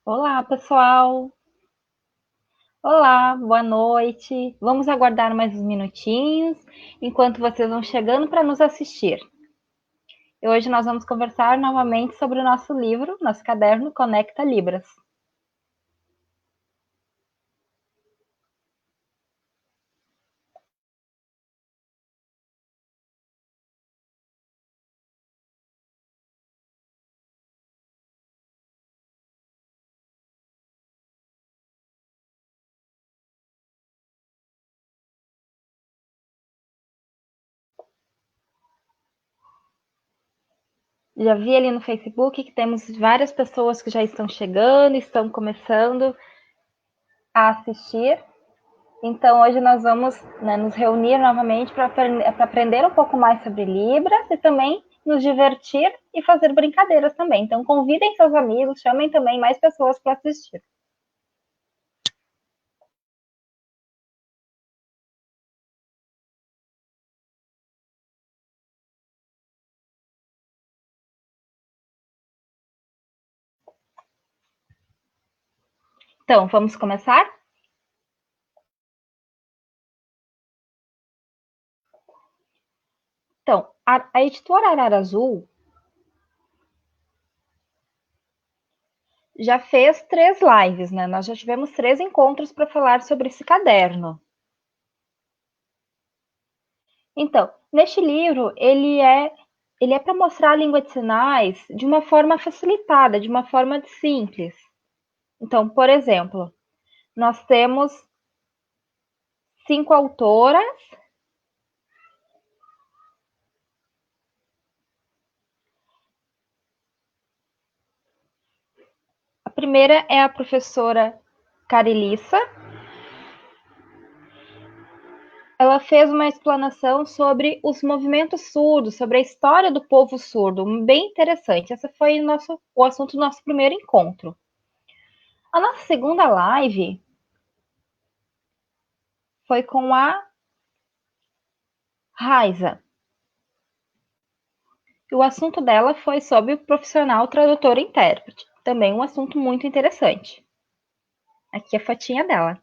Olá, pessoal. Olá, boa noite. Vamos aguardar mais uns minutinhos enquanto vocês vão chegando para nos assistir. E hoje nós vamos conversar novamente sobre o nosso livro, nosso caderno Conecta Libras. Já vi ali no Facebook que temos várias pessoas que já estão chegando, estão começando a assistir. Então, hoje nós vamos, nos reunir novamente para aprender um pouco mais sobre Libras e também nos divertir e fazer brincadeiras também. Então, convidem seus amigos, chamem também mais pessoas para assistir. Então, vamos começar? Então, a editora Arara Azul já fez 3 lives, né? Nós já tivemos 3 encontros para falar sobre esse caderno. Então, neste livro, ele é para mostrar a língua de sinais de uma forma facilitada, de uma forma simples. Então, por exemplo, nós temos 5 autoras. A primeira é a professora Carilissa. Ela fez uma explanação sobre os movimentos surdos, sobre a história do povo surdo, bem interessante. Esse foi o assunto do nosso primeiro encontro. A nossa segunda live foi com a Raiza. E o assunto dela foi sobre o profissional tradutor e intérprete. Também um assunto muito interessante. Aqui a fotinha dela.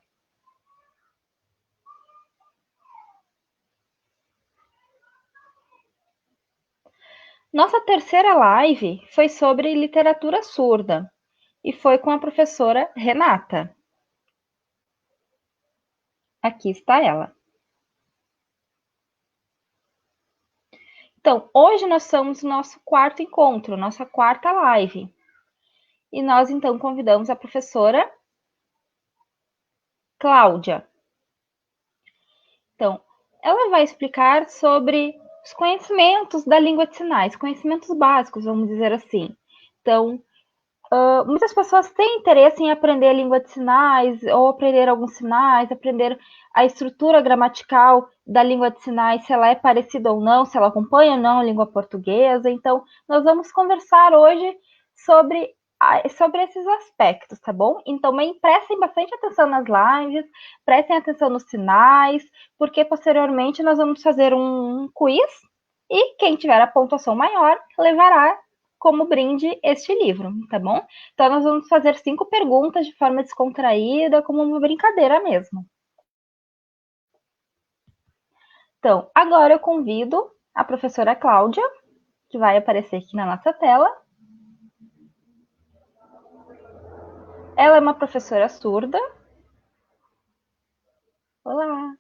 Nossa terceira live foi sobre literatura surda e foi com a professora Renata. Aqui está ela. Então, hoje nós somos nosso quarto encontro, nossa quarta live. E nós, então, convidamos a professora Cláudia. Então, ela vai explicar sobre os conhecimentos da língua de sinais, conhecimentos básicos, vamos dizer assim. Então, muitas pessoas têm interesse em aprender a língua de sinais, ou aprender alguns sinais, aprender a estrutura gramatical da língua de sinais, se ela é parecida ou não, se ela acompanha ou não a língua portuguesa. Então, nós vamos conversar hoje sobre, sobre esses aspectos, tá bom? Então, prestem bastante atenção nas lives, prestem atenção nos sinais, porque posteriormente nós vamos fazer um quiz e quem tiver a pontuação maior levará como brinde este livro, tá bom? Então, nós vamos fazer 5 perguntas de forma descontraída, como uma brincadeira mesmo. Então, agora eu convido a professora Cláudia, que vai aparecer aqui na nossa tela. Ela é uma professora surda. Olá!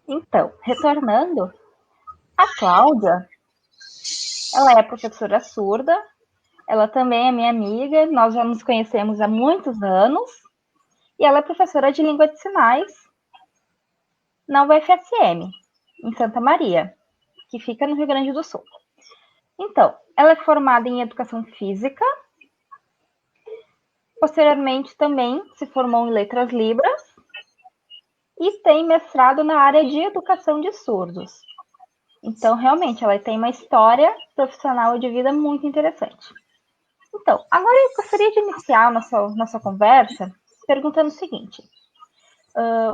Então, retornando, a Cláudia, ela é professora surda, ela também é minha amiga, nós já nos conhecemos há muitos anos, e ela é professora de língua de sinais na UFSM, em Santa Maria, que fica no Rio Grande do Sul. Então, ela é formada em educação física posteriormente também se formou em Letras Libras e tem mestrado na área de educação de surdos. Então, realmente, ela tem uma história profissional de vida muito interessante. Então, agora eu gostaria de iniciar nossa conversa perguntando o seguinte.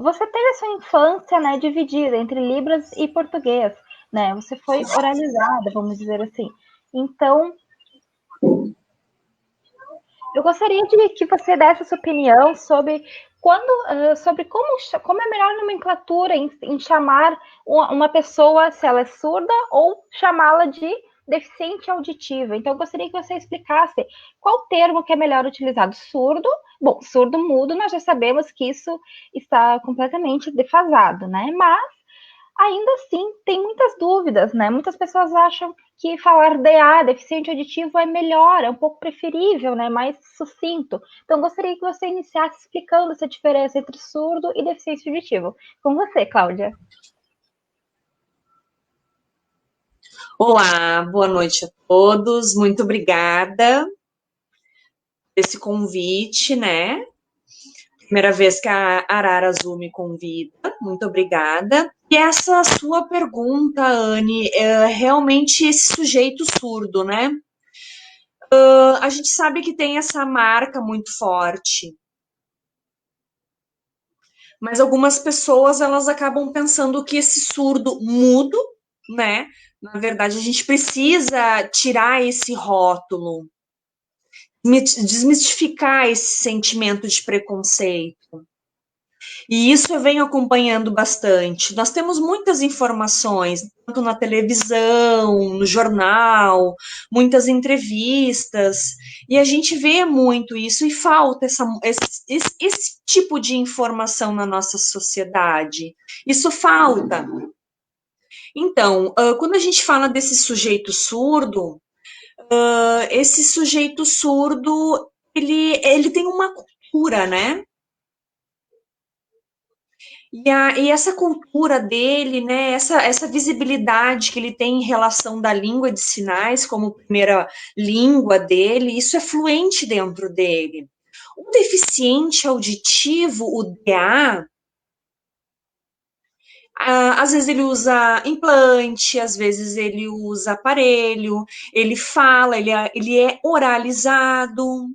Você teve a sua infância, né, dividida entre Libras e português, né? Você foi oralizada, vamos dizer assim. Então, eu gostaria de que você desse a sua opinião sobre sobre como é a melhor nomenclatura em chamar uma pessoa, se ela é surda, ou chamá-la de deficiente auditiva. Então, eu gostaria que você explicasse qual termo que é melhor utilizado. Surdo, bom, surdo mudo, nós já sabemos que isso está completamente defasado, né? Mas ainda assim, tem muitas dúvidas, né? Muitas pessoas acham que falar DA, deficiente auditivo, é melhor, é um pouco preferível, né? Mais sucinto. Então, gostaria que você iniciasse explicando essa diferença entre surdo e deficiente auditivo. Com você, Cláudia. Olá, boa noite a todos. Muito obrigada por esse convite, né? Primeira vez que a Arara Azul me convida. Muito obrigada. E essa sua pergunta, Anne, é realmente esse sujeito surdo, né? A gente sabe que tem essa marca muito forte, mas algumas pessoas elas acabam pensando que esse surdo mudo, né? Na verdade, a gente precisa tirar esse rótulo, desmistificar esse sentimento de preconceito. E isso eu venho acompanhando bastante. Nós temos muitas informações, tanto na televisão, no jornal, muitas entrevistas, e a gente vê muito isso e falta esse tipo de informação na nossa sociedade. Isso falta. Então, quando a gente fala desse sujeito surdo, esse sujeito surdo, ele tem uma cultura, né? E essa cultura dele, né, essa visibilidade que ele tem em relação da língua de sinais como primeira língua dele, isso é fluente dentro dele. O deficiente auditivo, o DA, às vezes ele usa implante, às vezes ele usa aparelho, ele fala, ele é oralizado,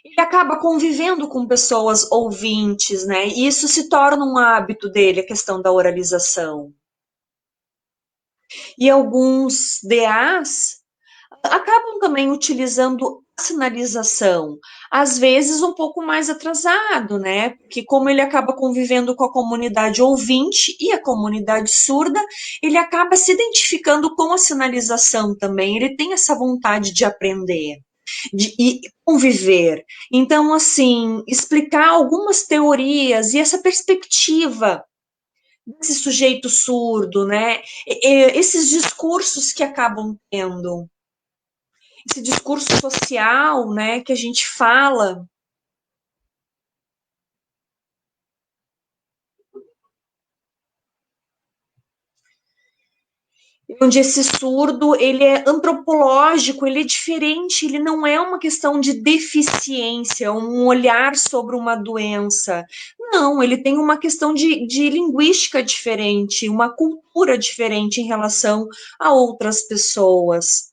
ele acaba convivendo com pessoas ouvintes, né? E isso se torna um hábito dele, a questão da oralização. E alguns DAs acabam também utilizando a sinalização, às vezes um pouco mais atrasado, né? Porque como ele acaba convivendo com a comunidade ouvinte e a comunidade surda, ele acaba se identificando com a sinalização também, ele tem essa vontade de aprender. E conviver. Então, assim, explicar algumas teorias e essa perspectiva desse sujeito surdo, né? Esses discursos que acabam tendo, esse discurso social, né, que a gente fala, onde esse surdo, ele é antropológico, ele é diferente, ele não é uma questão de deficiência, um olhar sobre uma doença. Não, ele tem uma questão de linguística diferente, uma cultura diferente em relação a outras pessoas.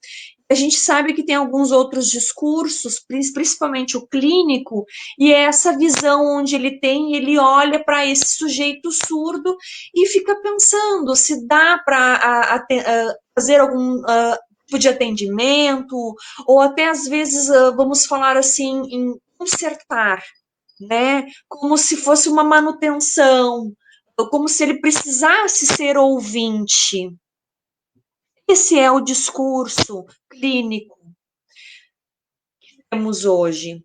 A gente sabe que tem alguns outros discursos, principalmente o clínico, e é essa visão onde ele olha para esse sujeito surdo e fica pensando se dá para fazer algum tipo de atendimento, ou até às vezes, vamos falar assim, em consertar, né? Como se fosse uma manutenção, como se ele precisasse ser ouvinte. Esse é o discurso clínico que temos hoje.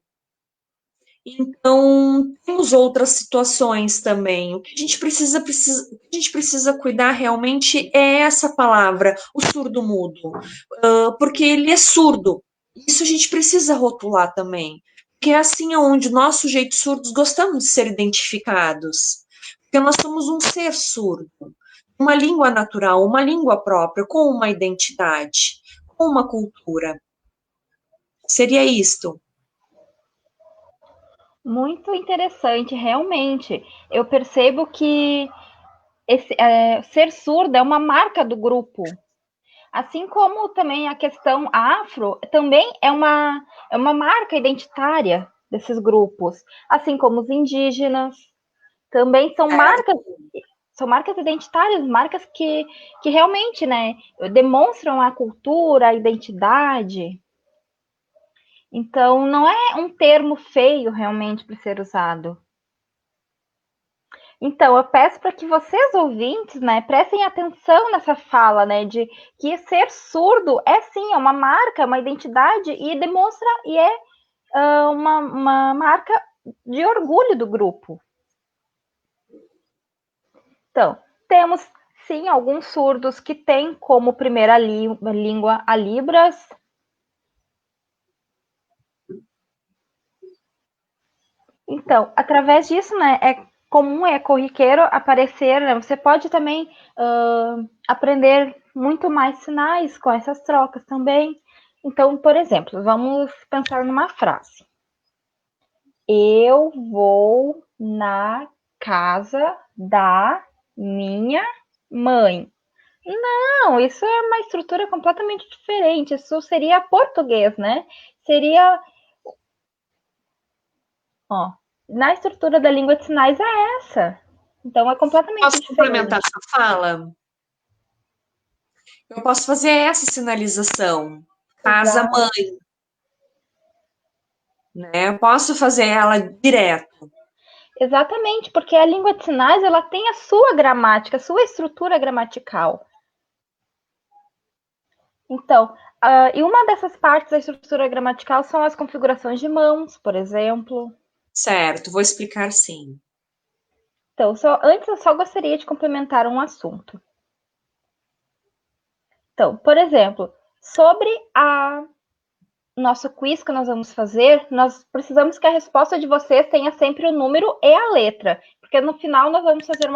Então, temos outras situações também. O que a gente precisa cuidar realmente é essa palavra, o surdo-mudo, porque ele é surdo. Isso a gente precisa rotular também, porque é assim onde nós, sujeitos surdos, gostamos de ser identificados, porque nós somos um ser surdo, uma língua natural, uma língua própria, com uma identidade, com uma cultura. Seria isto. Muito interessante, realmente. Eu percebo que ser surdo é uma marca do grupo. Assim como também a questão afro também é uma marca identitária desses grupos. Assim como os indígenas, também são marcas identitárias, marcas que realmente, né, demonstram a cultura, a identidade. Então, não é um termo feio realmente para ser usado. Então, eu peço para que vocês, ouvintes, né, prestem atenção nessa fala, né, de que ser surdo é sim, é uma marca, uma identidade e demonstra e é uma marca de orgulho do grupo. Então, temos sim alguns surdos que têm como primeira língua a Libras. Então, através disso, né, é comum, é corriqueiro aparecer, né, você pode também aprender muito mais sinais com essas trocas também. Então, por exemplo, vamos pensar numa frase. Eu vou na casa da minha mãe. Não, isso é uma estrutura completamente diferente. Isso seria português, né? Seria, ó, na estrutura da língua de sinais é essa. Então é completamente Posso complementar diferente. sua fala? Eu posso fazer essa sinalização, Exato. casa-mãe, né? Eu posso fazer ela direto. Exatamente, porque a língua de sinais ela tem a sua gramática, a sua estrutura gramatical. Então, e uma dessas partes da estrutura gramatical são as configurações de mãos, por exemplo. Certo, vou explicar sim. Então, antes eu só gostaria de complementar um assunto. Então, por exemplo, sobre a nosso quiz que nós vamos fazer, nós precisamos que a resposta de vocês tenha sempre o número e a letra, porque no final nós vamos fazer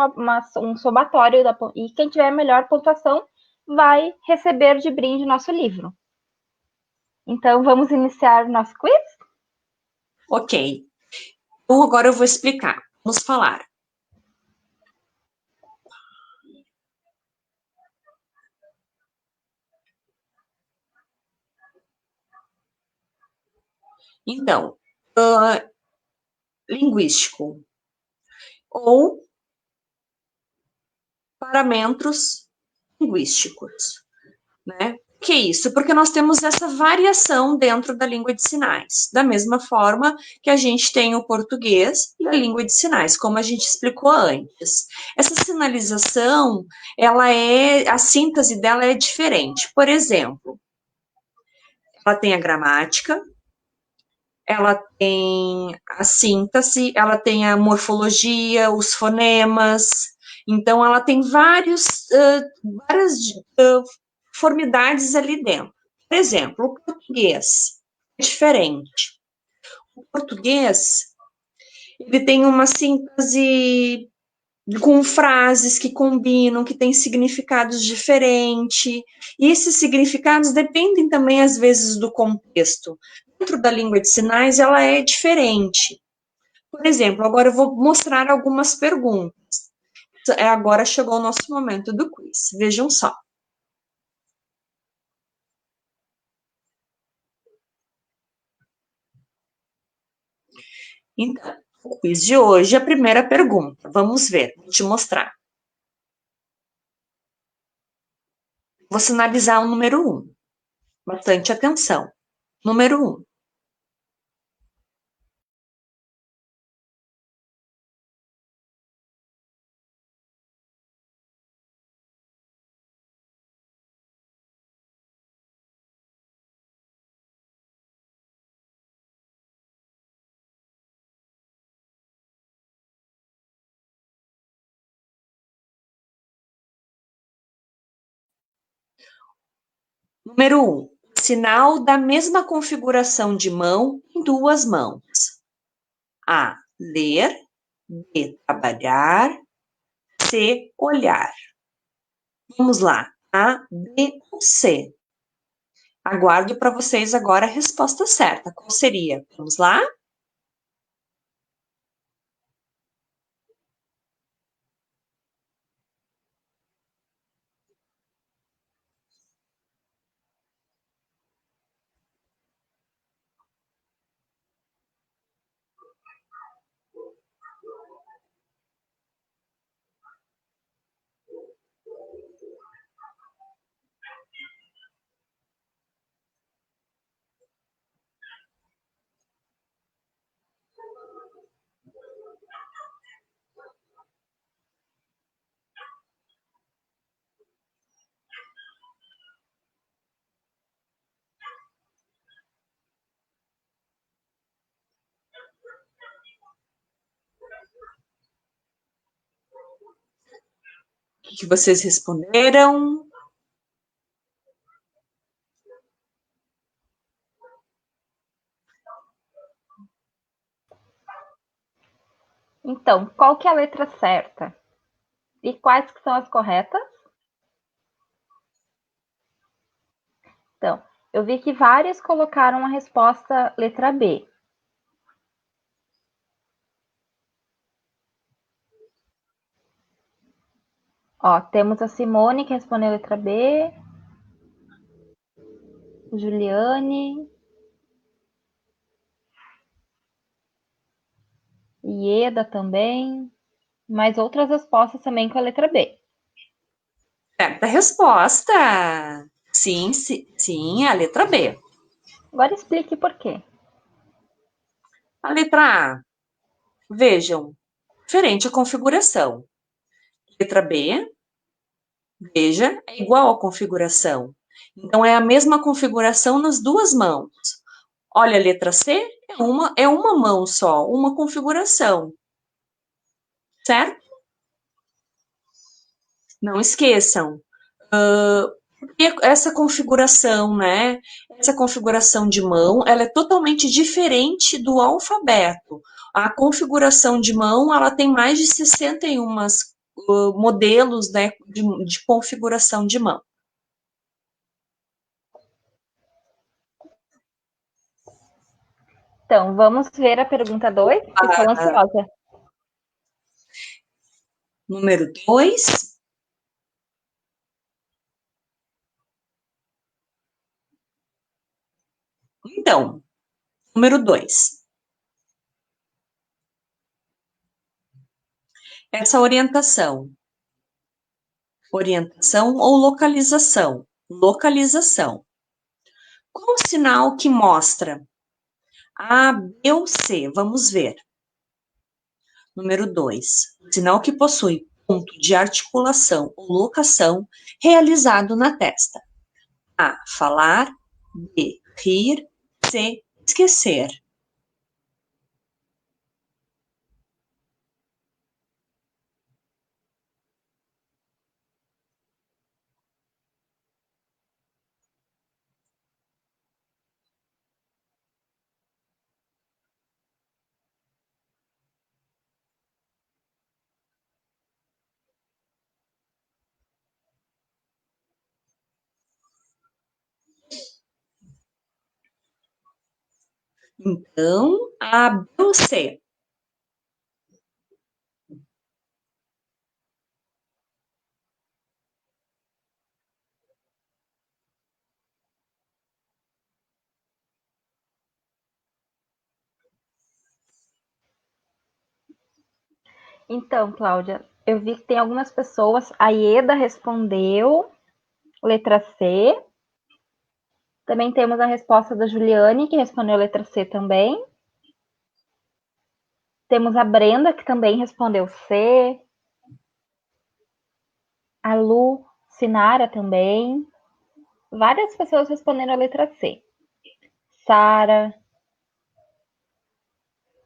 um somatório e quem tiver a melhor pontuação vai receber de brinde nosso livro. Então, vamos iniciar o nosso quiz? Ok. Então, agora eu vou explicar. Vamos falar. Então, linguístico ou parâmetros linguísticos, né? Que é isso? Porque nós temos essa variação dentro da língua de sinais, da mesma forma que a gente tem o português e a língua de sinais, como a gente explicou antes. Essa sinalização, a síntese dela é diferente. Por exemplo, ela tem a gramática, ela tem a síntese, ela tem a morfologia, os fonemas. Então, ela tem várias formidades ali dentro. Por exemplo, o português é diferente. O português, ele tem uma síntese com frases que combinam, que têm significados diferentes. E esses significados dependem também, às vezes, do contexto. Dentro da língua de sinais, ela é diferente. Por exemplo, agora eu vou mostrar algumas perguntas. Agora chegou o nosso momento do quiz. Vejam só. Então, o quiz de hoje, a primeira pergunta. Vamos ver, vou te mostrar. Vou sinalizar o número 1. Bastante atenção. Número 1. Número 1. Sinal da mesma configuração de mão em duas mãos. A. Ler. B. Trabalhar. C. Olhar. Vamos lá. A, B ou C? Aguardo para vocês agora a resposta certa. Qual seria? Vamos lá? que vocês responderam? Então, qual que é a letra certa? E quais que são as corretas? Então, eu vi que vários colocaram a resposta letra B. Ó, temos a Simone que respondeu a letra B, Juliane, Ieda também, mais outras respostas também com a letra B. Certa resposta. Sim, sim, sim, a letra B. Agora explique por quê. A letra A, vejam, diferente a configuração. Letra B, veja, é igual a configuração. Então, é a mesma configuração nas duas mãos. Olha, a letra C é uma mão só, uma configuração. Certo? Não esqueçam. Essa configuração, né? Essa configuração de mão, ela é totalmente diferente do alfabeto. A configuração de mão, ela tem mais de 61 modelos, né, de configuração de mão. Então, vamos ver a pergunta 2, que estou ansiosa. Número 2. Então, número 2. Essa orientação ou localização? Localização. Qual o sinal que mostra A, B ou C? Vamos ver. Número 2. Sinal que possui ponto de articulação ou locação realizado na testa. A, falar. B, rir. C, esquecer. Então, A, B ou C? Então, Cláudia, eu vi que tem algumas pessoas. A Ieda respondeu letra C. Também temos a resposta da Juliane, que respondeu letra C também. Temos a Brenda, que também respondeu C. A Lu Sinara também. Várias pessoas responderam a letra C. Sara.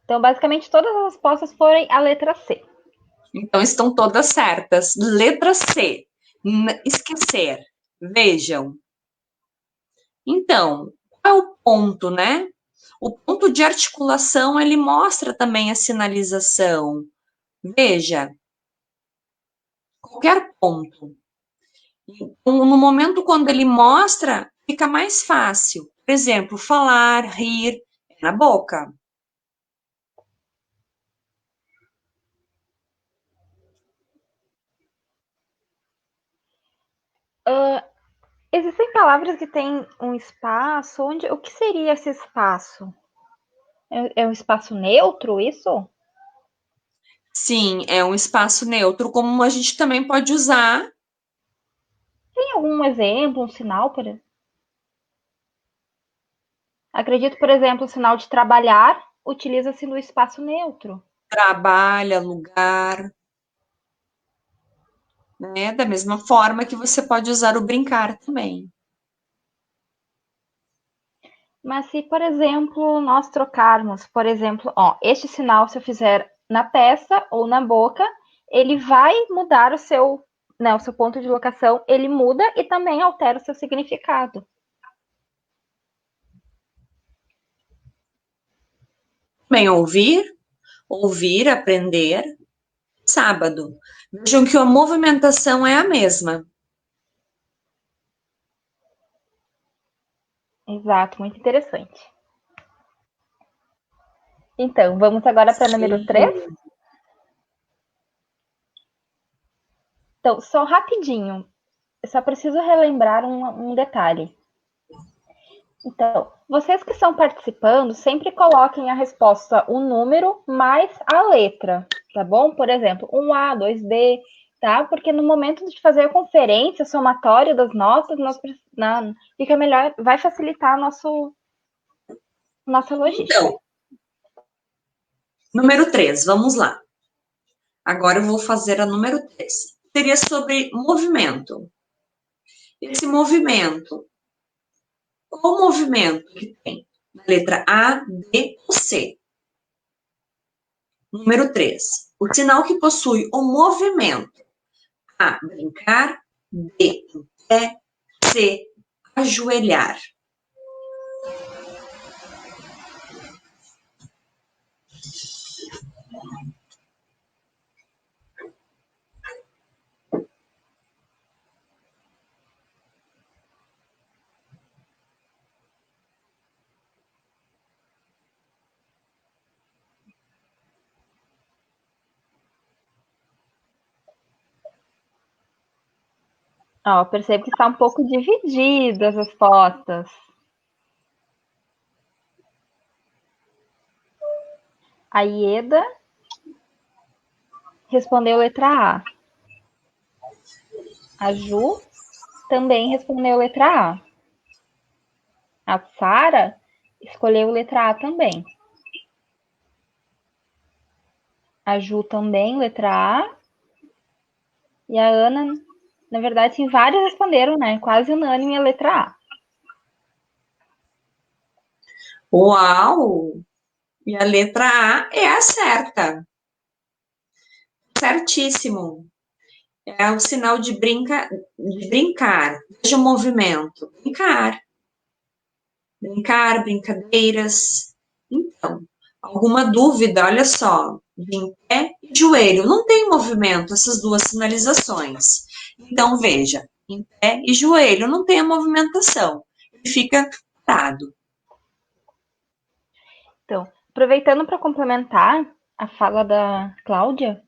Então, basicamente, todas as respostas foram a letra C. Então, estão todas certas. Letra C, esquecer. Vejam. Então, qual é o ponto, né? O ponto de articulação, ele mostra também a sinalização. Veja, qualquer ponto. Então, no momento quando ele mostra, fica mais fácil. Por exemplo, falar, rir, é na boca. Existem palavras que têm um espaço. O que seria esse espaço? É um espaço neutro, isso? Sim, é um espaço neutro, como a gente também pode usar. Tem algum exemplo, um sinal? Acredito, por exemplo, o sinal de trabalhar utiliza-se no espaço neutro. Trabalha, lugar, né? Da mesma forma que você pode usar o brincar também. Mas se, por exemplo, nós trocarmos, por exemplo, ó, este sinal, se eu fizer na testa ou na boca, ele vai mudar o seu, né, o seu ponto de locação, ele muda e também altera o seu significado. Bem, ouvir, aprender, sábado. Vejam que a movimentação é a mesma. Exato, muito interessante. Então, vamos agora para o número 3. Então, só rapidinho, eu só preciso relembrar um detalhe. Então, vocês que estão participando, sempre coloquem a resposta, o número mais a letra, tá bom? Por exemplo, 1A, 2B, tá? Porque no momento de fazer a conferência, somatório das notas, fica melhor, vai facilitar nossa logística. Então, número 3, vamos lá. Agora eu vou fazer a número 3. Seria sobre movimento. Esse movimento, qual movimento que tem? Na letra A, D ou C? Número 3. O sinal que possui o movimento. A, brincar. B, em pé. C, ajoelhar. Ó, percebo que está um pouco divididas as respostas. A Ieda respondeu letra A. A Ju também respondeu letra A. A Sara escolheu letra A também. A Ju também, letra A. E a Ana, na verdade, sim, vários responderam, né? Quase unânime a letra A. Uau! E a letra A é a certa. Certíssimo. É o sinal de brincar. Veja o movimento. Brincar. Brincar, brincadeiras. Então, alguma dúvida? Olha só. De pé e joelho. Não tem movimento, essas duas sinalizações. Então, veja. Em pé e joelho não tem a movimentação. Ele fica parado. Então, aproveitando para complementar a fala da Cláudia,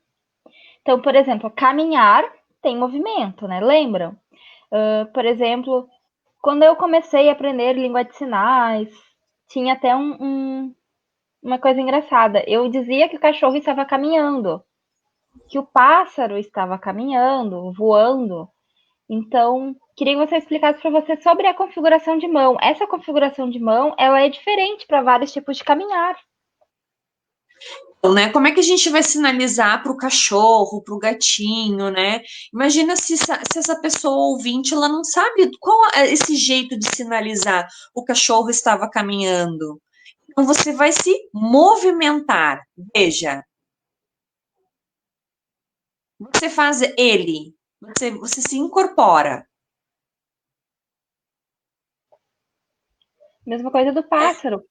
então, por exemplo, caminhar tem movimento, né? Lembram? Por exemplo, quando eu comecei a aprender língua de sinais, tinha até uma coisa engraçada. Eu dizia que o cachorro estava caminhando, que o pássaro estava caminhando, voando. Então, queria que você explicasse para você sobre a configuração de mão. Essa configuração de mão, ela é diferente para vários tipos de caminhar. Então, né? Como é que a gente vai sinalizar para o cachorro, para o gatinho, né? Imagina se essa pessoa ouvinte ela não sabe qual é esse jeito de sinalizar. O cachorro estava caminhando. Então você vai se movimentar. Veja, você faz ele, você se incorpora. Mesma coisa do pássaro.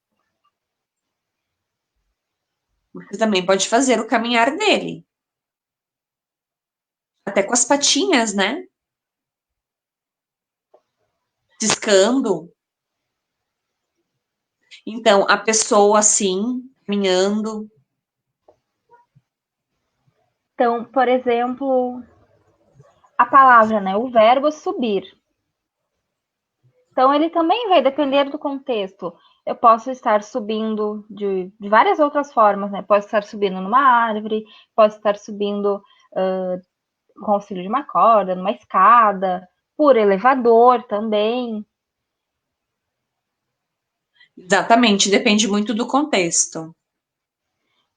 Você também pode fazer o caminhar dele. Até com as patinhas, né? Ciscando. Então, a pessoa assim, caminhando. Então, por exemplo, a palavra, né? O verbo subir. Então, ele também vai depender do contexto. Eu posso estar subindo de várias outras formas, né? Posso estar subindo numa árvore, posso estar subindo com auxílio de uma corda, numa escada, por elevador também. Exatamente, depende muito do contexto.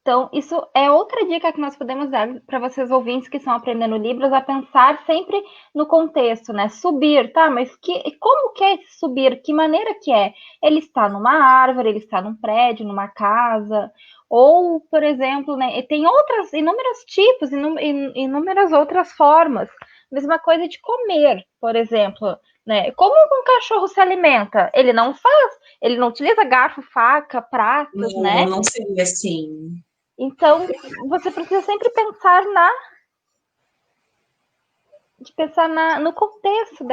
Então, isso é outra dica que nós podemos dar para vocês ouvintes que estão aprendendo Libras, a pensar sempre no contexto, né? Subir, tá? Mas como que é esse subir? Que maneira que é? Ele está numa árvore, ele está num prédio, numa casa, Ou, por exemplo, né, tem outras, inúmeros tipos, inúmeras outras formas. Mesma coisa de comer, por exemplo. Né? Como um cachorro se alimenta? Ele não utiliza garfo, faca, pratos, Não, né? não seria assim. Então, você precisa sempre pensar no contexto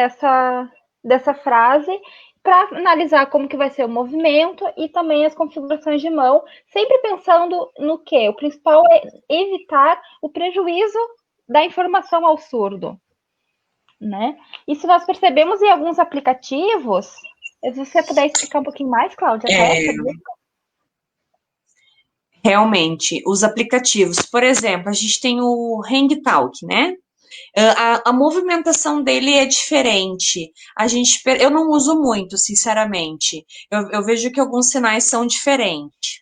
dessa frase para analisar como que vai ser o movimento e também as configurações de mão, sempre pensando no que? O principal é evitar o prejuízo da informação ao surdo, né? E se nós percebemos em alguns aplicativos, se você puder explicar um pouquinho mais, Cláudia, até É, sabia? realmente, os aplicativos, por exemplo, a gente tem o HangTalk, né? A movimentação dele é diferente. Eu não uso muito, sinceramente. Eu vejo que alguns sinais são diferentes.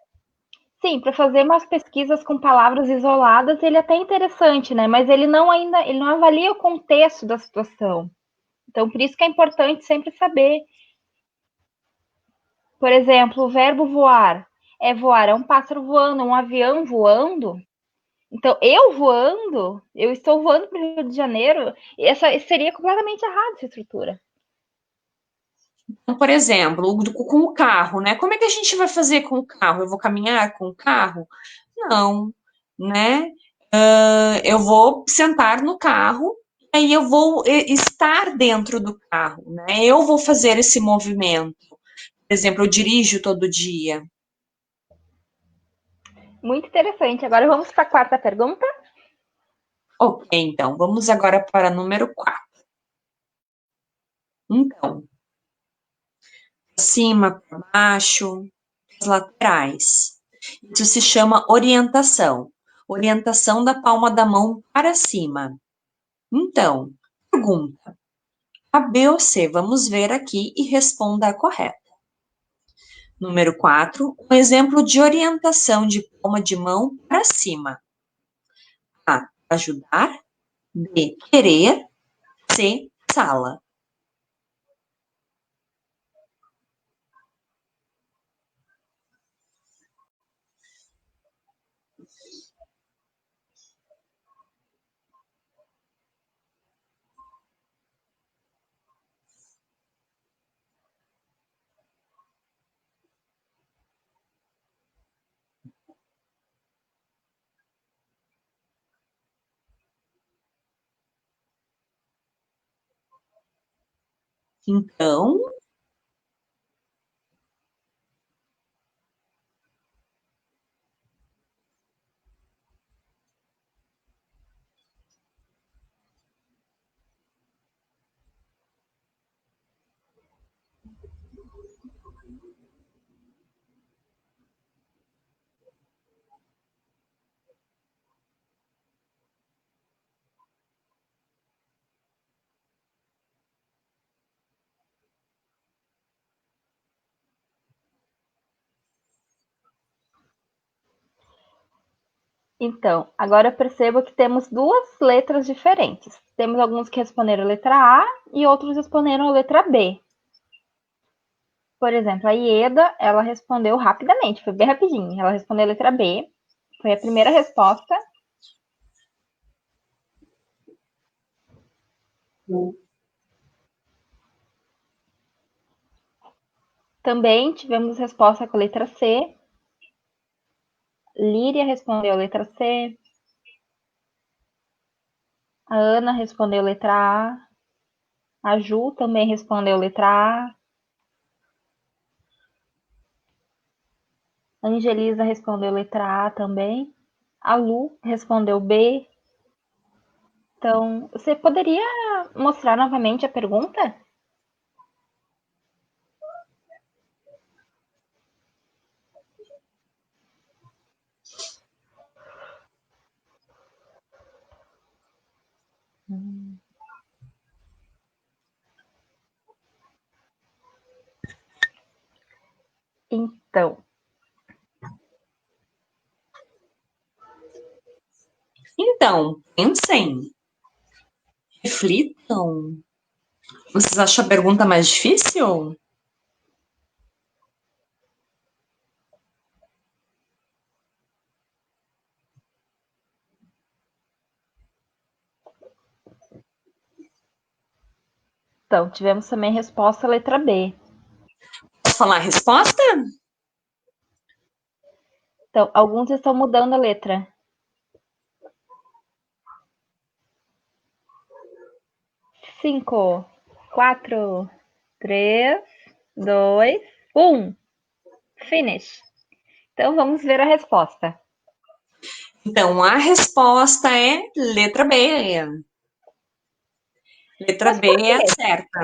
Sim, para fazer umas pesquisas com palavras isoladas, ele é até interessante, né? Mas ele não avalia o contexto da situação. Então, por isso que é importante sempre saber. Por exemplo, o verbo voar, é um pássaro voando, um avião voando. Então, eu voando, eu estou voando para o Rio de Janeiro, essa seria completamente errada essa estrutura. Então, por exemplo, com o carro, né? Como é que a gente vai fazer com o carro? Eu vou caminhar com o carro? Não, né? Eu vou sentar no carro, aí eu vou estar dentro do carro, né? Eu vou fazer esse movimento. Por exemplo, eu dirijo todo dia. Muito interessante. Agora vamos para a quarta pergunta. Ok, então, vamos agora para número 4. Então, acima, para baixo, as laterais. Isso se chama orientação. Orientação da palma da mão para cima. Então, pergunta A, B ou C? Vamos ver aqui e responda a correta. Número 4, um exemplo de orientação de palma de mão para cima. A, ajudar. B, querer. C, sala. Então, Então, agora eu percebo que temos duas letras diferentes. Temos alguns que responderam a letra A e outros responderam a letra B. Por exemplo, a Ieda, ela respondeu rapidamente, foi bem rapidinho. Ela respondeu a letra B, foi a primeira resposta. Também tivemos resposta com a letra C. Líria respondeu a letra C. A Ana respondeu a letra A. A Ju também respondeu a letra A. A Angelisa respondeu a letra A também. A Lu respondeu B. Então, você poderia mostrar novamente a pergunta? Então, pensem, reflitam. Vocês acham a pergunta mais difícil? Então, tivemos também resposta letra B. Posso falar a resposta? Então, alguns estão mudando a letra. 5, 4, 3, 2, 1. Finish. Então, vamos ver a resposta. Então, a resposta é letra B. Letra Mas por B é a quê? certa.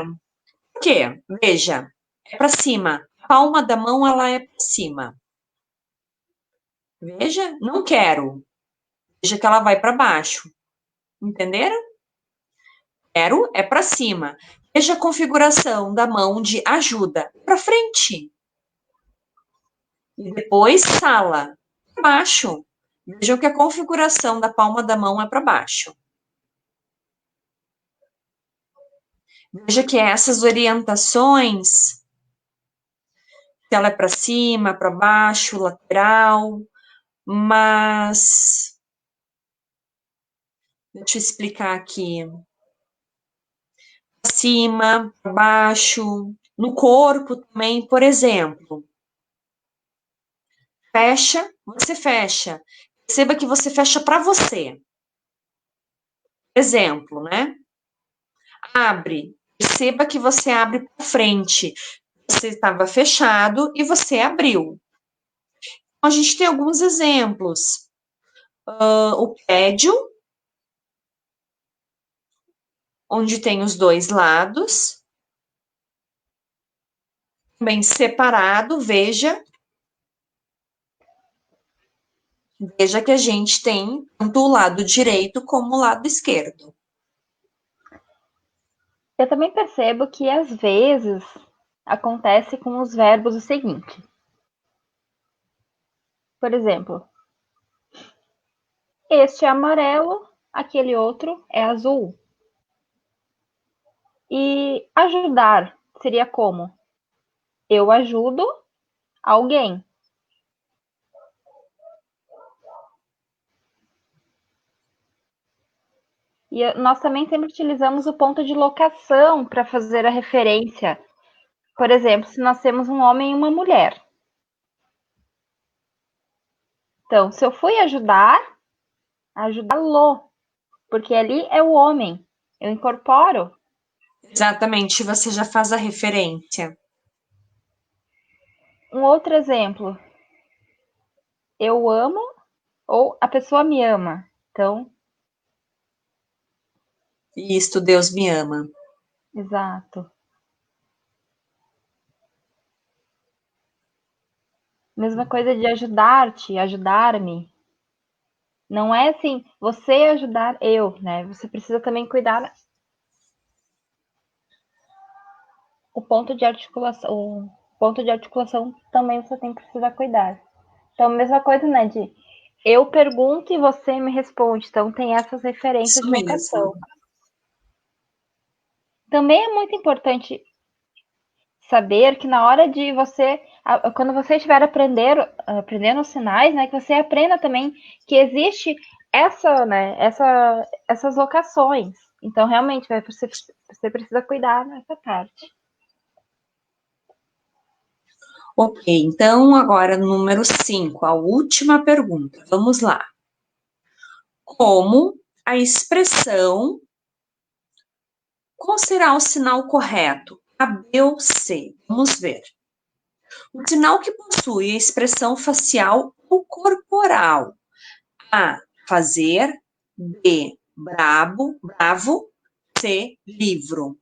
Por quê? Veja, é para cima. A palma da mão, ela é para cima. Veja, não quero. Veja que ela vai para baixo. Entenderam? Quero é para cima. Veja a configuração da mão de ajuda para frente. E depois sala, para baixo. Vejam que a configuração da palma da mão é para baixo. Veja que essas orientações, se ela é para cima, para baixo, lateral, mas deixa eu explicar aqui. Para cima, para baixo, no corpo também, por exemplo. Fecha, você fecha. Perceba que você fecha para você. Exemplo, né? Abre. Perceba que você abre para frente. Você estava fechado e você abriu. Então, a gente tem alguns exemplos. O prédio, onde tem os dois lados. Também separado, veja. Veja que a gente tem tanto o lado direito como o lado esquerdo. Eu também percebo que às vezes acontece com os verbos o seguinte. Por exemplo, este é amarelo, aquele outro é azul. E ajudar seria como? Eu ajudo alguém. E nós também sempre utilizamos o ponto de locação para fazer a referência. Por exemplo, se nós temos um homem e uma mulher. Então, se eu fui ajudar, ajudá-lo, porque ali é o homem. Eu incorporo. Exatamente, você já faz a referência. Um outro exemplo, eu amo ou a pessoa me ama. Então, Isto, Deus me ama. exato. Mesma coisa de ajudar-te, ajudar-me. Não é assim, você ajudar eu, né? Você precisa também cuidar o ponto de articulação, o ponto de articulação também você tem que precisar cuidar. Então, mesma coisa, né, de eu pergunto e você me responde. Então, tem essas referências Isso de locação. mesmo. Também é muito importante saber que na hora de você, quando você estiver aprendendo os sinais, né, que você aprenda também que existe essas locações. Então, realmente, você precisa cuidar nessa parte. Ok, então agora número 5, a última pergunta. Vamos lá. Como a expressão, qual será o sinal correto? A, B ou C? Vamos ver. O sinal que possui a expressão facial ou corporal. A, fazer. B, bravo. C, livro.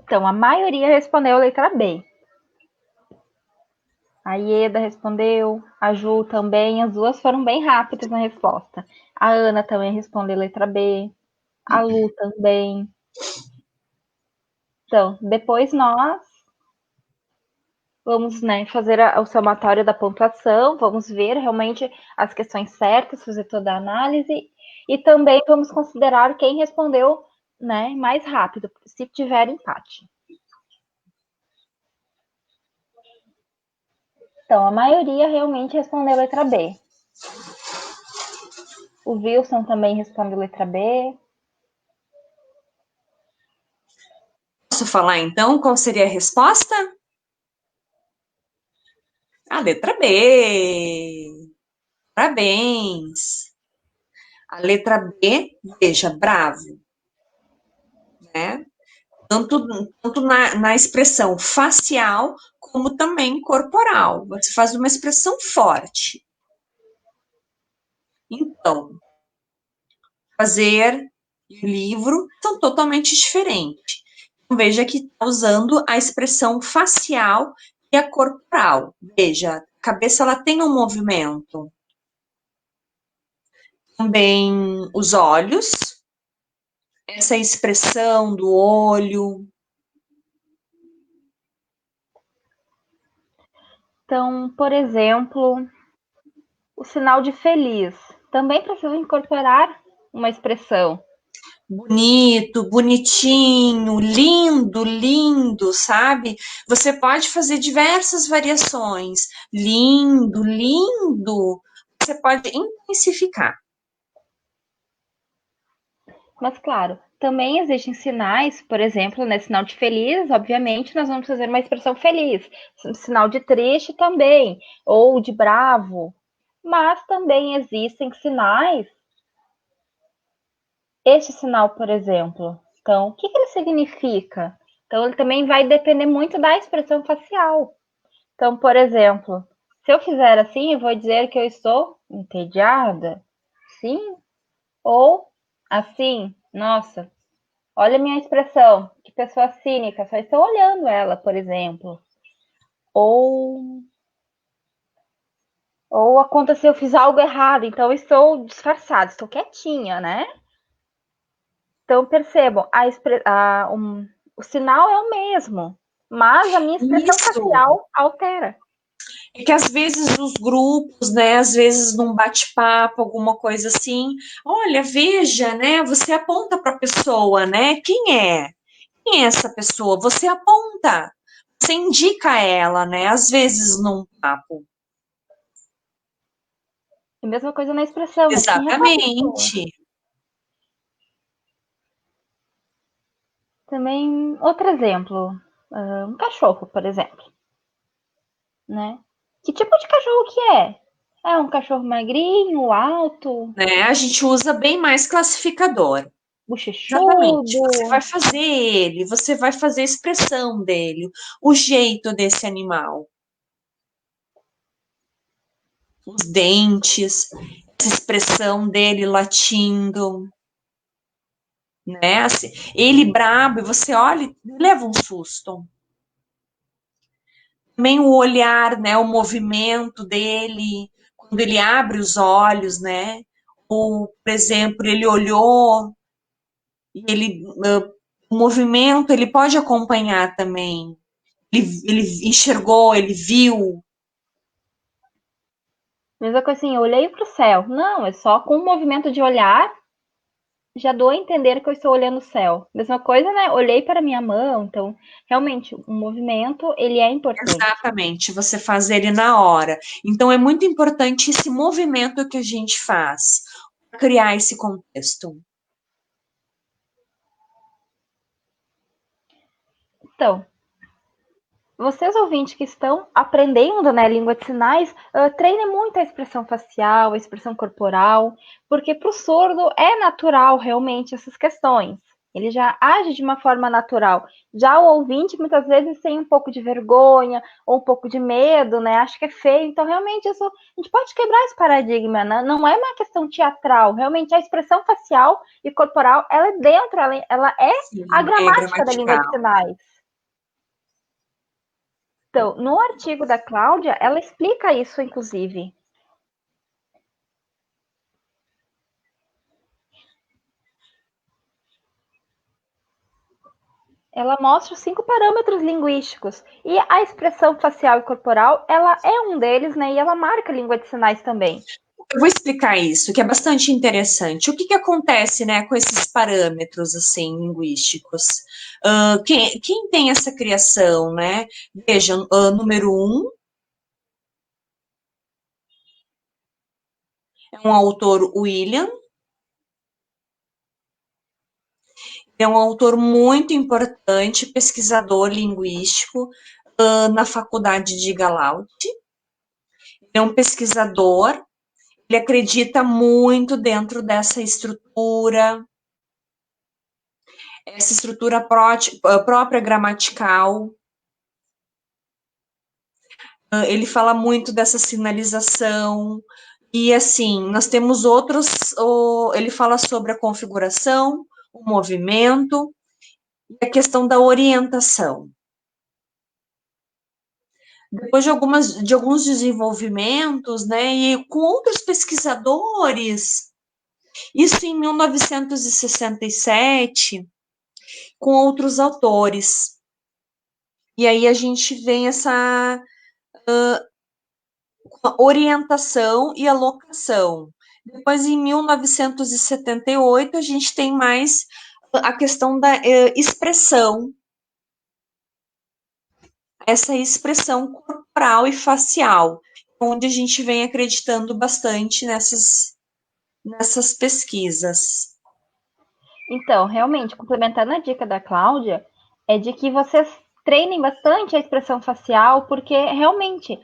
Então, a maioria respondeu a letra B. A Ieda respondeu, a Ju também, as duas foram bem rápidas na resposta. A Ana também respondeu letra B, a Lu também. Então, depois nós vamos, né, fazer o somatório da pontuação, vamos ver realmente as questões certas, fazer toda a análise e também vamos considerar quem respondeu, né, mais rápido, se tiver empate. Então, a maioria realmente respondeu letra B. O Wilson também respondeu letra B. Posso falar então qual seria a resposta? A letra B. Parabéns. A letra B, veja, bravo, né? Tanto na expressão facial, como também corporal. Você faz uma expressão forte. Então, fazer e o livro são totalmente diferentes. Então, veja que está usando a expressão facial e a corporal. Veja, a cabeça ela tem um movimento. Também os olhos, essa expressão do olho. Então, por exemplo, o sinal de feliz também precisa incorporar uma expressão. Bonito, bonitinho, lindo, lindo, sabe? Você pode fazer diversas variações. Lindo, lindo. Você pode intensificar. Mas, claro, também existem sinais, por exemplo, né, sinal de feliz, obviamente, nós vamos fazer uma expressão feliz. Sinal de triste também, ou de bravo. Mas também existem sinais. Este sinal, por exemplo. Então, o que ele significa? Então, ele também vai depender muito da expressão facial. Então, por exemplo, se eu fizer assim, eu vou dizer que eu estou entediada. Sim? Ou assim, nossa, olha a minha expressão, que pessoa cínica, só estou olhando ela, por exemplo. Ou, ou aconteceu, eu fiz algo errado, então eu estou disfarçada, estou quietinha, né? Então percebam, o sinal é o mesmo, mas a minha expressão Isso. facial altera. É que às vezes nos grupos, né, às vezes num bate-papo, alguma coisa assim, olha, veja, né, você aponta para a pessoa, né, quem é? Quem é essa pessoa? Você aponta, você indica ela, né, às vezes num papo. A mesma coisa na expressão, mas quem é aquela pessoa? Exatamente. Também, outro exemplo, um cachorro, por exemplo, né? Que tipo de cachorro que é? É um cachorro magrinho, alto, Né? A gente usa bem mais classificador. Exatamente. bochechudo? Você vai fazer a expressão dele, o jeito desse animal, os dentes, essa expressão dele latindo, né? Assim, ele brabo, e você olha e leva um susto. Também o olhar, né? O movimento dele, quando ele abre os olhos, né? Ou, por exemplo, ele olhou e o movimento ele pode acompanhar também. Ele enxergou, ele viu. Mesma coisa assim, eu olhei para o céu. Não, é só com o movimento de olhar, já dou a entender que eu estou olhando o céu. Mesma coisa, né? Olhei para minha mão, então, realmente, o movimento, ele é importante. Exatamente, você faz ele na hora. Então é muito importante esse movimento que a gente faz para criar esse contexto. Então, vocês ouvintes que estão aprendendo, né, língua de sinais, treinem muito a expressão facial, a expressão corporal, porque para o surdo é natural realmente essas questões. Ele já age de uma forma natural. Já o ouvinte muitas vezes tem um pouco de vergonha ou um pouco de medo, né? Acha que é feio. Então, realmente, isso, a gente pode quebrar esse paradigma, né? Não é uma questão teatral. Realmente, a expressão facial e corporal, ela é dentro, ela é a Sim, é gramática da língua de gramatical. sinais. Então, no artigo da Cláudia, ela explica isso, inclusive. Ela mostra os 5 parâmetros linguísticos. E a expressão facial e corporal, ela é um deles, né? E ela marca a língua de sinais também. Eu vou explicar isso, que é bastante interessante. O que acontece, né, com esses parâmetros, assim, linguísticos? Quem tem essa criação, né? Veja, número 1 é um autor, William. É um autor muito importante, pesquisador linguístico, na faculdade de Galauti. É um pesquisador, ele acredita muito dentro dessa estrutura, essa estrutura própria gramatical. Ele fala muito dessa sinalização. E assim, nós temos outros. Ele fala sobre a configuração, o movimento e a questão da orientação. Depois de alguns desenvolvimentos, né, e com outros pesquisadores, isso em 1967, com outros autores. E aí a gente vem essa orientação e alocação. Depois, em 1978, a gente tem mais a questão da expressão, essa expressão corporal e facial, onde a gente vem acreditando bastante nessas pesquisas. Então, realmente, complementando a dica da Cláudia, é de que vocês treinem bastante a expressão facial, porque realmente,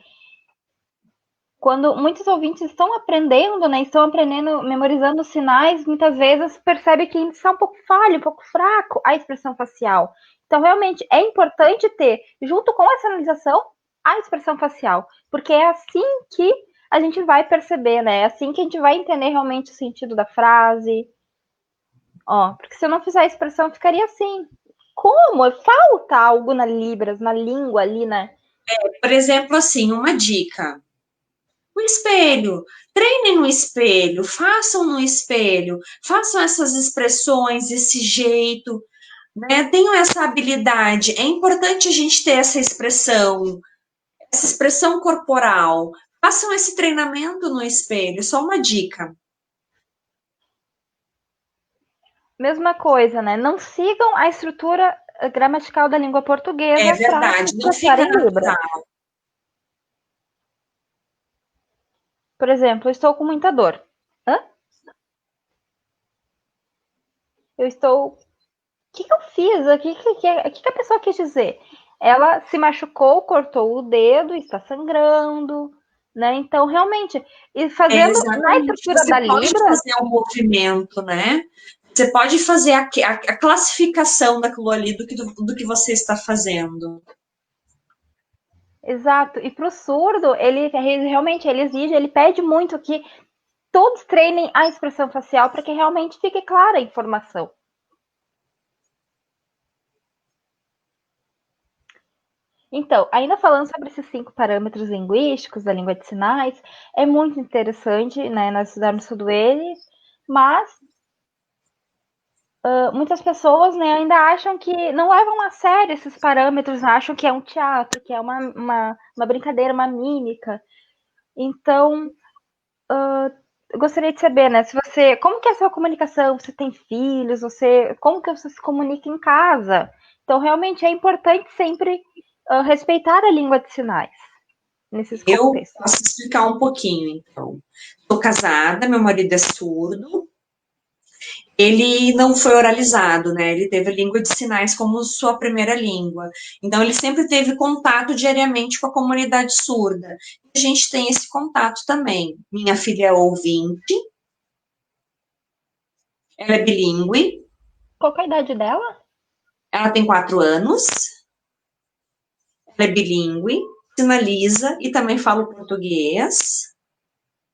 quando muitos ouvintes estão aprendendo, né, estão aprendendo, memorizando os sinais, muitas vezes percebe que está um pouco falho, um pouco fraco a expressão facial. Então, realmente, é importante ter, junto com a sinalização, a expressão facial, porque é assim que a gente vai perceber, né? É assim que a gente vai entender realmente o sentido da frase. Ó, porque se eu não fizer a expressão, ficaria assim. Como? Falta algo na Libras, na língua ali, né? Por exemplo, assim, uma dica. O espelho, treinem no espelho, façam no espelho, façam essas expressões, esse jeito, né? Tenham essa habilidade. É importante a gente ter essa expressão corporal. Façam esse treinamento no espelho, só uma dica. Mesma coisa, né? Não sigam a estrutura gramatical da língua É portuguesa para se verdade, não expressar fica em Libras. natural. Por exemplo, eu estou com muita dor. Hã? Eu estou. O que eu fiz? O que a pessoa quis dizer? Ela se machucou, cortou o dedo, está sangrando, né? Então, realmente, e É, fazendo na exatamente. estrutura Você da pode Libras, fazer um movimento, né? Você pode fazer a classificação daquilo ali do que você está fazendo. exato. E para o surdo, ele realmente ele exige, ele pede muito que todos treinem a expressão facial para que realmente fique clara a informação. Então, ainda falando sobre esses 5 parâmetros linguísticos da língua de sinais, é muito interessante, né, nós estudarmos tudo ele, mas muitas pessoas, né, ainda acham que não levam a sério esses parâmetros, acham que é um teatro, que é uma brincadeira, uma mímica. Então, eu gostaria de saber, né, se você, como que é a sua comunicação? Você tem filhos? Como que você se comunica em casa? Então, realmente é importante sempre respeitar a língua de sinais nesses Eu contextos. posso explicar um pouquinho, então. Estou casada, meu marido é surdo. Ele não foi oralizado, né? Ele teve a língua de sinais como sua primeira língua. Então, ele sempre teve contato diariamente com a comunidade surda. A gente tem esse contato também. Minha filha é ouvinte, ela é bilíngue, Qual é a idade dela? ela tem 4 anos, ela é bilíngue, sinaliza e também fala português.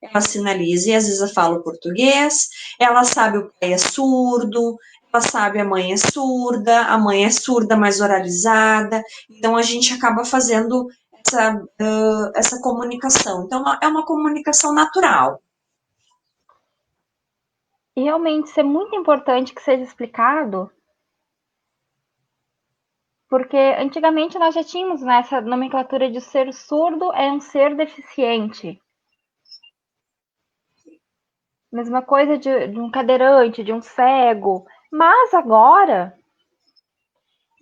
Ela sinaliza e às vezes eu falo português, ela sabe o pai é surdo, ela sabe a mãe é surda mais oralizada, então a gente acaba fazendo essa comunicação. Então, é uma comunicação natural. E realmente isso é muito importante que seja explicado, porque antigamente nós já tínhamos nessa nomenclatura de ser surdo é um ser deficiente. Mesma coisa de um cadeirante, de um cego. Mas agora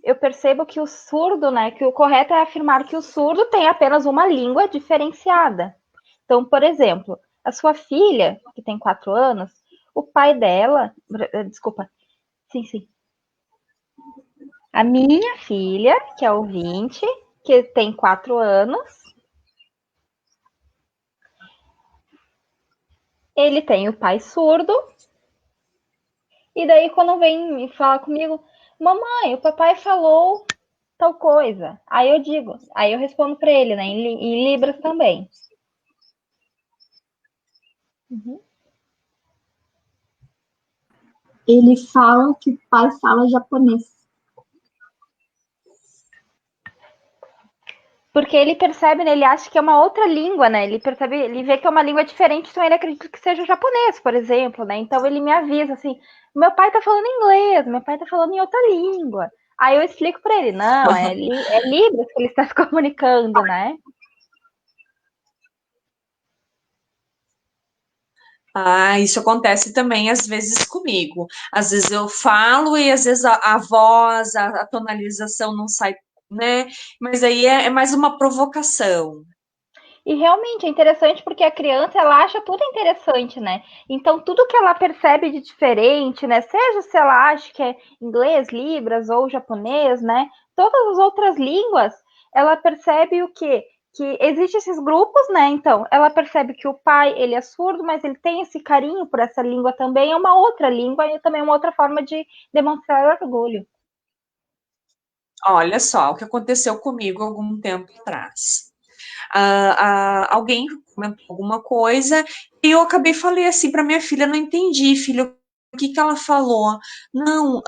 eu percebo que o surdo, né, que o correto é afirmar que o surdo tem apenas uma língua diferenciada. Então, por exemplo, a sua filha, que tem 4 anos, o pai dela, desculpa, sim. A minha filha, que é ouvinte, que tem 4 anos, ele tem o pai surdo, e daí quando vem me falar comigo, mamãe, o papai falou tal coisa. Aí eu respondo para ele, né, em Libras também. Uhum. Ele fala que o pai fala japonês. Porque ele percebe, né, ele acha que é uma outra língua, né? Ele percebe, ele vê que é uma língua diferente, então ele acredita que seja o japonês, por exemplo, né? Então ele me avisa assim: meu pai tá falando inglês, meu pai tá falando em outra língua. Aí eu explico para ele: não, é Libras que ele está se comunicando, né? Ah, isso acontece também às vezes comigo. Às vezes eu falo e às vezes a voz, a tonalização não sai, né? Mas aí é mais uma provocação. E realmente é interessante porque a criança ela acha tudo interessante, né? Então tudo que ela percebe de diferente, né? Seja se ela acha que é inglês, libras ou japonês, né? Todas as outras línguas, ela percebe o quê? Que existem esses grupos, né? Então, ela percebe que o pai, ele é surdo, mas ele tem esse carinho por essa língua também, é uma outra língua e também uma outra forma de demonstrar orgulho. Olha só o que aconteceu comigo algum tempo atrás. Alguém comentou alguma coisa e eu acabei falei assim para minha filha, não entendi, filha, o que que ela falou? Não,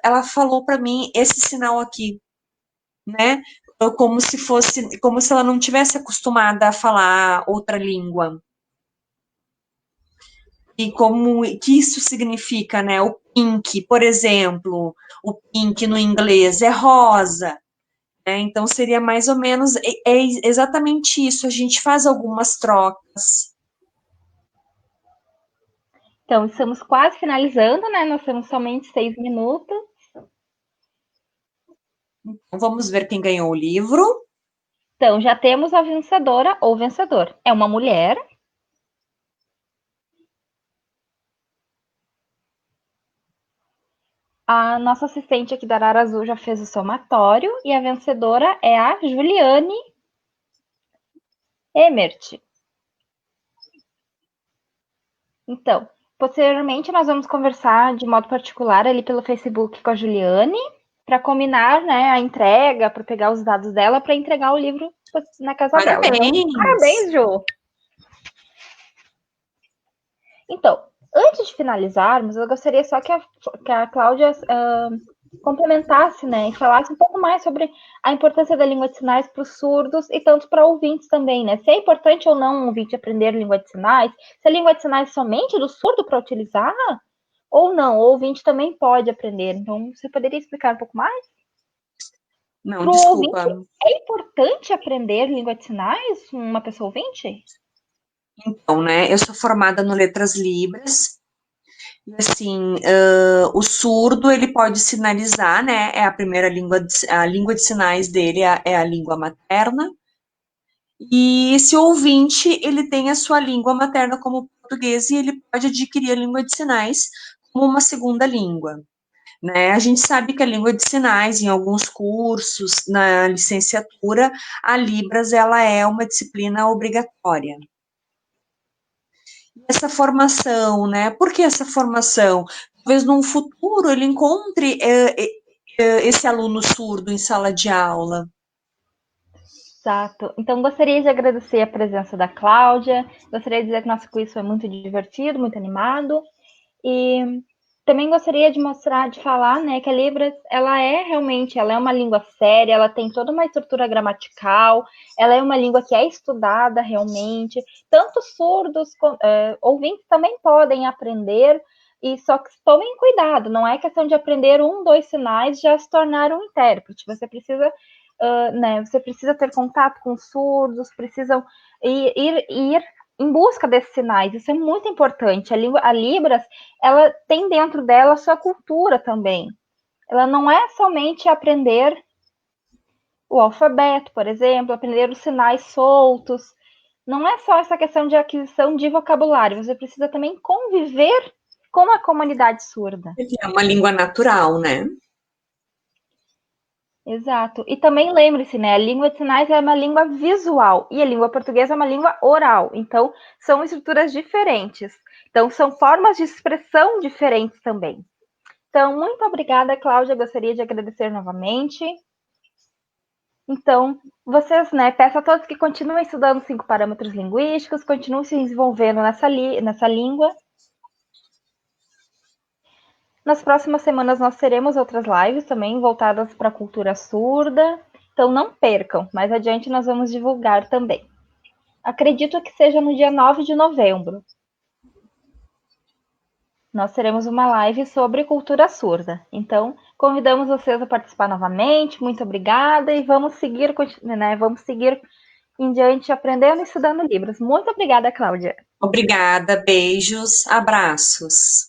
ela falou para mim esse sinal aqui, né? Como se fosse, como se ela não tivesse acostumada a falar outra língua. E como que isso significa, né? O pink, por exemplo, o pink no inglês é rosa. Então, seria mais ou menos, exatamente isso, a gente faz algumas trocas. Então, estamos quase finalizando, né? Nós temos somente 6 minutos. Então, vamos ver quem ganhou o livro. Então, já temos a vencedora ou vencedor. É uma mulher. A nossa assistente aqui da Arara Azul já fez o somatório e a vencedora é a Juliane Emert. Então, posteriormente nós vamos conversar de modo particular ali pelo Facebook com a Juliane para combinar, né, a entrega, para pegar os dados dela para entregar o livro na casa dela. Então, Parabéns! parabéns, Ju! Então, antes de finalizarmos, eu gostaria só que a Cláudia complementasse, né, e falasse um pouco mais sobre a importância da língua de sinais para os surdos e tanto para ouvintes também, né? Se é importante ou não um ouvinte aprender língua de sinais, se a língua de sinais é somente do surdo para utilizar, ou não, o ouvinte também pode aprender. Então, você poderia explicar um pouco mais? Não, Para o ouvinte, desculpa. é importante aprender língua de sinais, uma pessoa ouvinte? Então, né, eu sou formada no Letras Libras, e assim, o surdo, ele pode sinalizar, né, é a primeira língua, a língua de sinais dele é a língua materna, e esse ouvinte, ele tem a sua língua materna como português, e ele pode adquirir a língua de sinais como uma segunda língua. Né? A gente sabe que a língua de sinais, em alguns cursos, na licenciatura, a Libras ela é uma disciplina obrigatória. Essa formação, né? Por que essa formação? Talvez num futuro ele encontre esse aluno surdo em sala de aula. Exato. Então, gostaria de agradecer a presença da Cláudia. Gostaria de dizer que nosso quiz foi muito divertido, muito animado. E também gostaria de mostrar, de falar, né, que a Libras, ela é uma língua séria, ela tem toda uma estrutura gramatical, ela é uma língua que é estudada realmente, tanto surdos, ouvintes também podem aprender, e só que tomem cuidado, não é questão de aprender 1, 2 sinais já se tornar um intérprete, você precisa, né, você precisa ter contato com surdos, precisam ir em busca desses sinais, isso é muito importante. A Libras, ela tem dentro dela a sua cultura também. Ela não é somente aprender o alfabeto, por exemplo, aprender os sinais soltos. Não é só essa questão de aquisição de vocabulário, você precisa também conviver com a comunidade surda. É uma língua natural, né? Exato. E também lembre-se, né? A língua de sinais é uma língua visual e a língua portuguesa é uma língua oral. Então, são estruturas diferentes. Então, são formas de expressão diferentes também. Então, muito obrigada, Cláudia. Gostaria de agradecer novamente. Então, vocês, né? Peço a todos que continuem estudando 5 parâmetros linguísticos, continuem se desenvolvendo nessa língua. Nas próximas semanas nós teremos outras lives também voltadas para a cultura surda, então não percam, mais adiante nós vamos divulgar também. Acredito que seja no dia 9 de novembro. Nós teremos uma live sobre cultura surda. Então, convidamos vocês a participar novamente. Muito obrigada e vamos seguir, né, vamos seguir em diante aprendendo e estudando Libras. Muito obrigada, Cláudia. Obrigada, beijos, abraços.